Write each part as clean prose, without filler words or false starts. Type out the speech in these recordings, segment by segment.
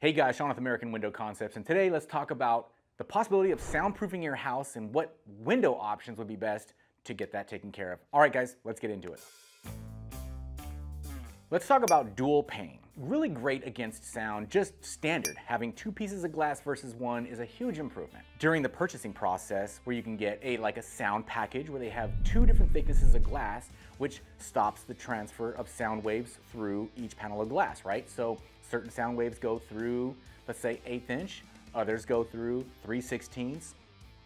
Hey guys, Sean with American Window Concepts, and today let's talk about the possibility of soundproofing your house and what window options would be best to get that taken care of. All right guys, let's get into it. Let's talk about dual pane. Really great against sound, just standard. Having two pieces of glass versus one is a huge improvement. During the purchasing process, where you can get like a sound package where they have two different thicknesses of glass, which stops the transfer of sound waves through each panel of glass, right? So certain sound waves go through, let's say 1/8 inch, others go through 3/16,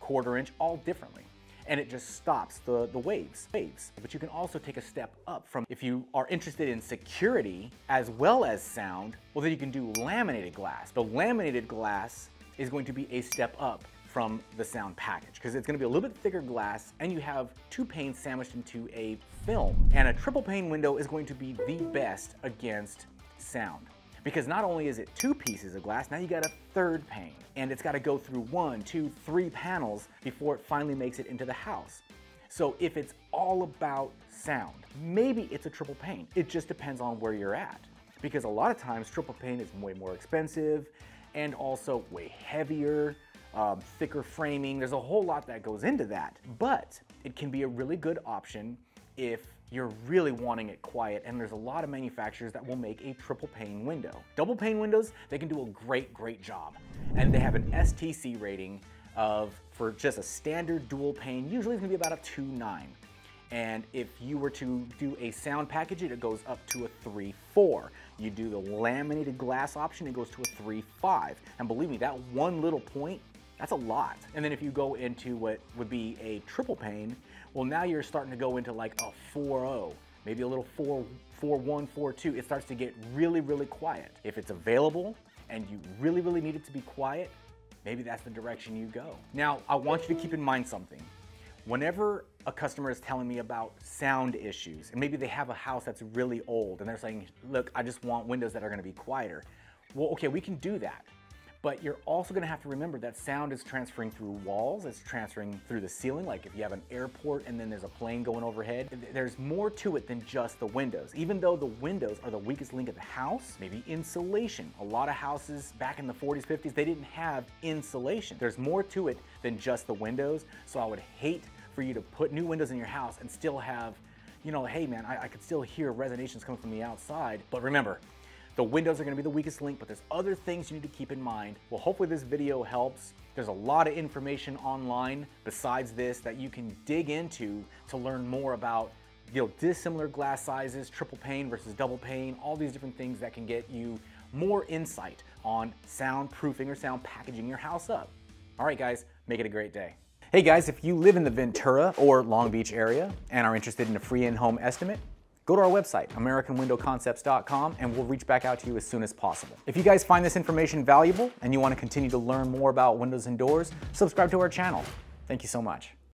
1/4 inch, all differently. And it just stops the waves. But you can also take a step up from, if you are interested in security as well as sound, well then you can do laminated glass. The laminated glass is going to be a step up from the sound package because it's going to be a little bit thicker glass and you have two panes sandwiched into a film. And a triple pane window is going to be the best against sound. Because not only is it two pieces of glass, now you got a third pane. And it's got to go through 1, 2, 3 panels before it finally makes it into the house. So if it's all about sound, maybe it's a triple pane. It just depends on where you're at. Because a lot of times triple pane is way more expensive and also way heavier, thicker framing. There's a whole lot that goes into that. But it can be a really good option if you're really wanting it quiet, and there's a lot of manufacturers that will make a triple pane window. Double pane windows, they can do a great job. And they have an STC rating of, for just a standard dual pane, usually it's gonna be about a 2.9. And if you were to do a sound package, it goes up to a 3.4. You do the laminated glass option, it goes to a 3.5. And believe me, that one little point, that's a lot. And then if you go into what would be a triple pane, well now you're starting to go into like a 4.0, maybe a little 4.1, 4.2. It starts to get really quiet. If it's available and you really need it to be quiet, maybe that's the direction you go. Now, I want you to keep in mind something. Whenever a customer is telling me about sound issues, and maybe they have a house that's really old and they're saying, look, I just want windows that are gonna be quieter. Well, okay, we can do that. But you're also gonna have to remember that sound is transferring through walls, it's transferring through the ceiling, like if you have an airport and then there's a plane going overhead. There's more to it than just the windows. Even though the windows are the weakest link of the house, maybe insulation. A lot of houses back in the 40s, 50s, they didn't have insulation. There's more to it than just the windows, so I would hate for you to put new windows in your house and still have, you know, hey man, I could still hear resonations coming from the outside. But remember, the windows are gonna be the weakest link, but there's other things you need to keep in mind. Well, hopefully this video helps. There's a lot of information online besides this that you can dig into to learn more about, you know, dissimilar glass sizes, triple pane versus double pane, all these different things that can get you more insight on soundproofing or sound packaging your house up. All right, guys, make it a great day. Hey guys, if you live in the Ventura or Long Beach area and are interested in a free in-home estimate, go to our website, AmericanWindowConcepts.com, and we'll reach back out to you as soon as possible. If you guys find this information valuable and you want to continue to learn more about windows and doors, subscribe to our channel. Thank you so much.